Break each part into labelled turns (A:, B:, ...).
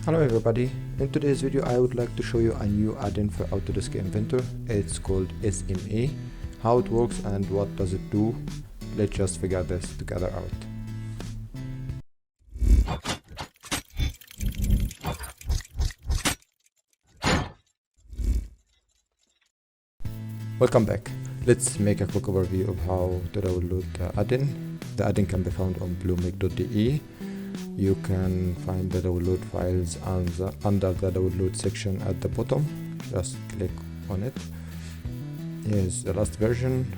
A: Hello everybody, in today's video I would like to show you a new add-in for Autodesk Inventor. It's called SMA. How it works and what does it do, let's just figure this together out. Welcome back. Let's make a quick overview of how to download the add-in. The add-in can be found on bluemech.de. You can find the download files under the download section at the bottom. Just click on it. Here's the last version.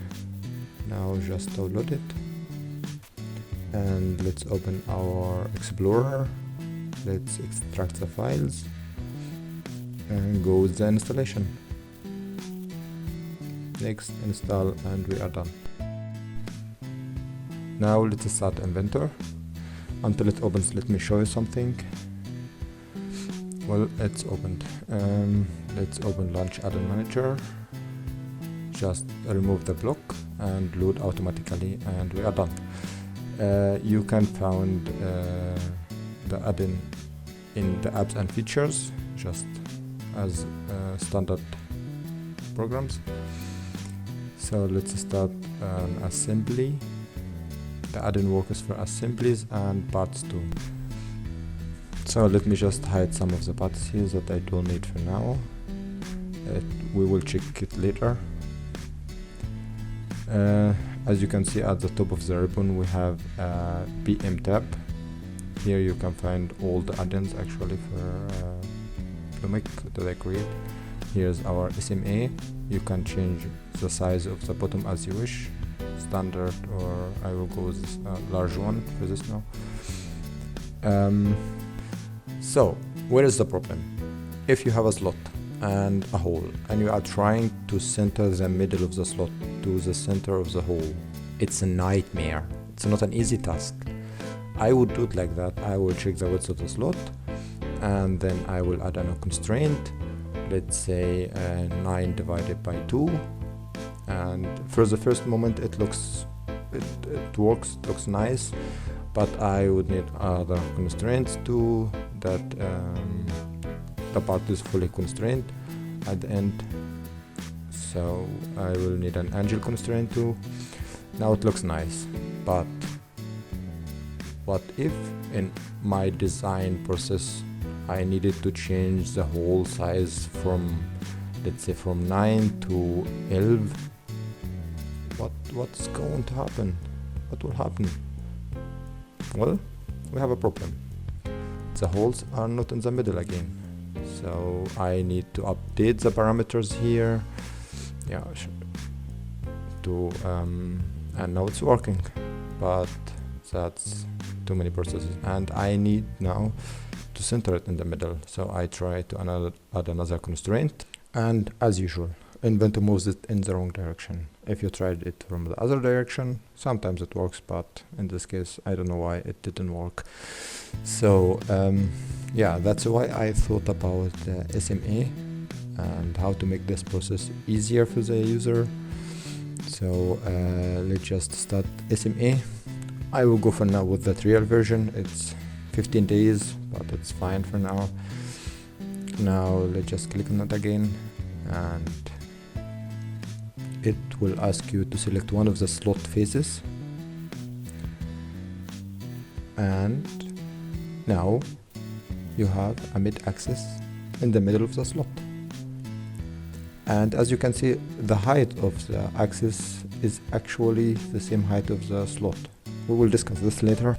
A: Now just download it. And let's open our Explorer. Let's extract the files and go with the installation. Next, install, and we are done. Now let's start Inventor. Until it opens, let me show you something. Well, it's opened. Let's open Launch Add-in Manager. Just remove the block and load automatically, and we are done. You can find the add-in in the apps and features, just as standard programs. So let's start an assembly. The add-in works for assemblies and parts too. So let me just hide some of the parts here that I don't need for now. We will check it later. As you can see at the top of the ribbon we have a PM tab. Here you can find all the add-ins actually for MECH that I create. Here's our SMA. You can change the size of the bottom as you wish, standard, or I will go with a large one for this now. So where is the problem? If you have a slot and a hole and you are trying to center the middle of the slot to the center of the hole, it's a nightmare. It's not an easy task. I would do it like that. I will check the width of the slot and then I will add a constraint. Let's say 9 divided by 2, and for the first moment it works, looks nice, but I would need other constraints too, that the part is fully constrained at the end. So I will need an angle constraint too. Now it looks nice, but what if in my design process I needed to change the hole size from, let's say, from 9 to 11? What's going to happen? What will happen? Well, we have a problem. The holes are not in the middle again, so I need to update the parameters here. Yeah, and now it's working, but that's too many processes, and I need now to center it in the middle. So I try to add another constraint, and as usual Inventor moves it in the wrong direction. If you tried it from the other direction, sometimes it works, but in this case I don't know why it didn't work. So yeah, that's why I thought about SMA and how to make this process easier for the user. So let's just start SMA. I will go for now with the trial version. It's 15 days, but it's fine for now. Now let's just click on it again, and it will ask you to select one of the slot faces, and now you have a mid-axis in the middle of the slot, and as you can see the height of the axis is actually the same height of the slot. We will discuss this later.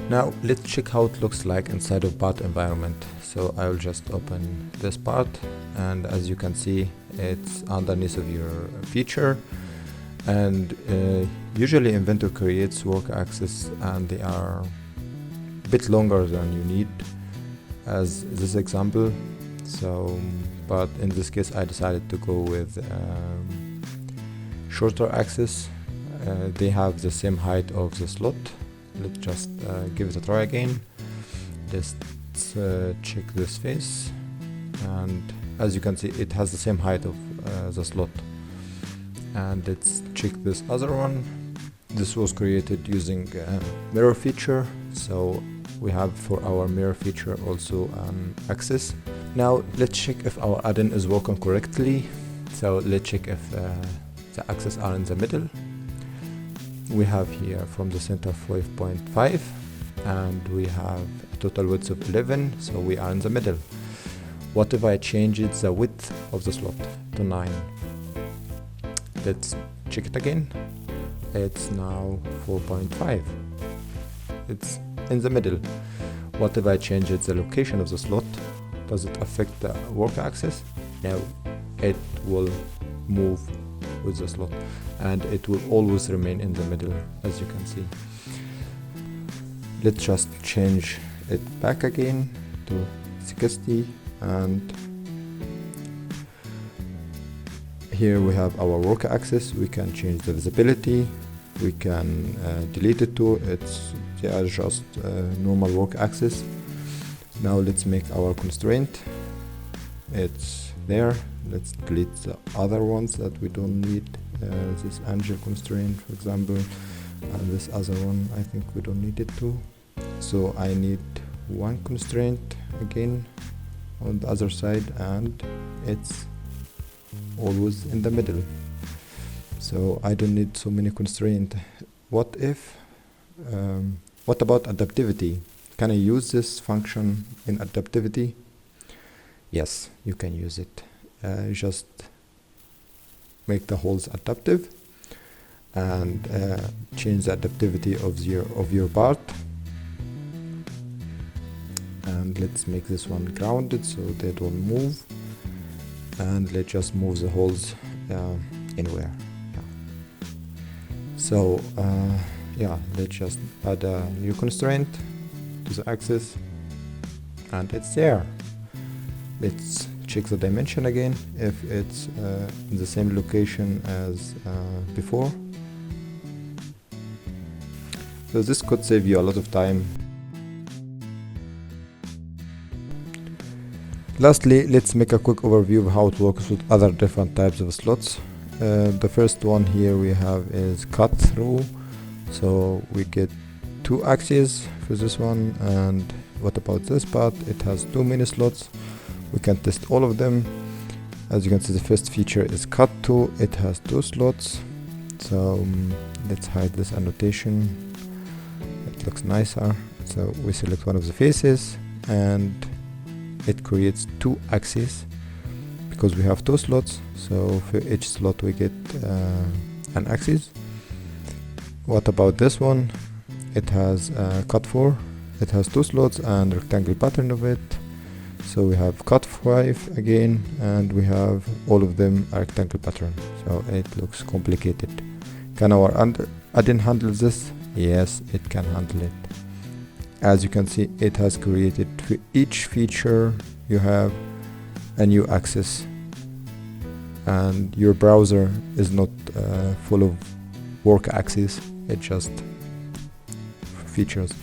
A: Now let's check how it looks like inside of part environment. So I will just open this part, and as you can see it's underneath of your feature, and usually Inventor creates work axis and they are a bit longer than you need, as this example. So but in this case I decided to go with shorter axis. They have the same height of the slot. Let's just give it a try again. Let's check this face, and as you can see it has the same height of the slot. And let's check this other one. This was created using mirror feature, so we have for our mirror feature also an axis. Now let's check if our add-in is working correctly. So let's check if the axes are in the middle. We have here from the center 5.5 and we have a total width of 11, so we are in the middle. What if I change the width of the slot to 9? Let's check it again. It's now 4.5. It's in the middle. What if I change the location of the slot? Does it affect the work axis? No, it will move with the slot and it will always remain in the middle, as you can see. Let's just change it back again to 60, and here we have our work axis. We can change the visibility, we can delete it too. They are just normal work axis. Now let's make our constraint. It's there. Let's delete the other ones that we don't need. This angel constraint, for example, and this other one, I think we don't need it too. So I need one constraint again on the other side, and it's always in the middle. So I don't need so many constraints. What about adaptivity? Can I use this function in adaptivity? Yes, you can use it. Just make the holes adaptive and change the adaptivity of your part. And let's make this one grounded so they don't move. And let's just move the holes anywhere. Yeah. So let's just add a new constraint to the axis, and it's there. Let's check the dimension again if it's in the same location as before. So this could save you a lot of time. Lastly, let's make a quick overview of how it works with other different types of slots. The first one here we have is cut through. So we get 2 axes for this one, and what about this part? It has 2 mini slots. We can test all of them. As you can see, the first feature is cut to. It has 2 slots. So let's hide this annotation. It looks nicer. So we select one of the faces and it creates 2 axes because we have 2 slots. So for each slot we get an axis. What about this one? It has cut 4. It has 2 slots and rectangle pattern of it. So we have cut 5 again, and we have all of them a rectangle pattern. So it looks complicated. Can our add-in handle this? Yes, it can handle it. As you can see, it has created for each feature you have a new axis, and your browser is not full of work axes. It's just features.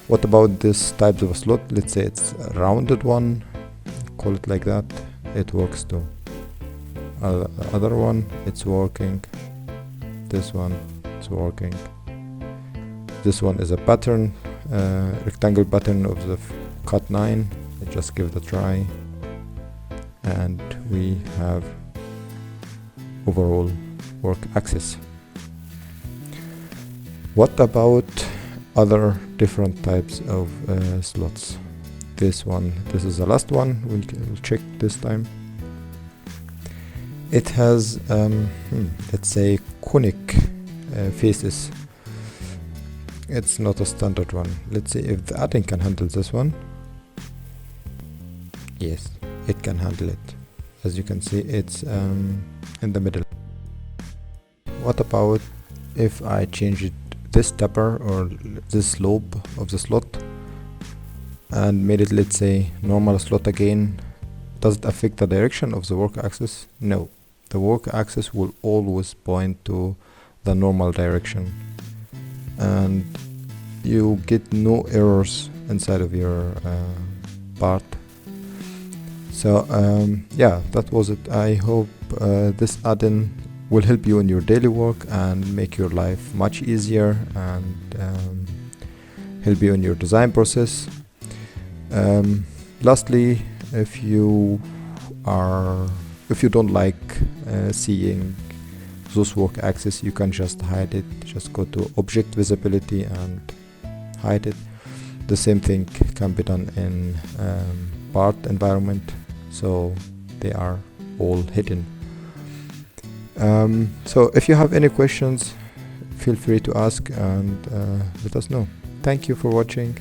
A: What about this type of a slot? Let's say it's a rounded one, call it like that. It works too. Other one, it's working. This one, it's working. This one is a pattern, rectangle pattern of the cut 9. Let's just give it a try, and we have overall work axis. What about other different types of slots? This is the last one. We'll check this time. It has let's say conic faces. It's not a standard one. Let's see if the add-in can handle this one. Yes, it can handle it. As you can see, it's in the middle. What about if I change it this taper or this slope of the slot and made it, let's say, normal slot again? Does it affect the direction of the work axis? No, the work axis will always point to the normal direction, and you get no errors inside of your part. So yeah, that was it. I hope this add-in will help you in your daily work and make your life much easier, and help you in your design process. Lastly, if you don't like seeing those work axes, you can just hide it. Just go to object visibility and hide it. The same thing can be done in part environment, so they are all hidden. So if you have any questions, feel free to ask and let us know. Thank you for watching.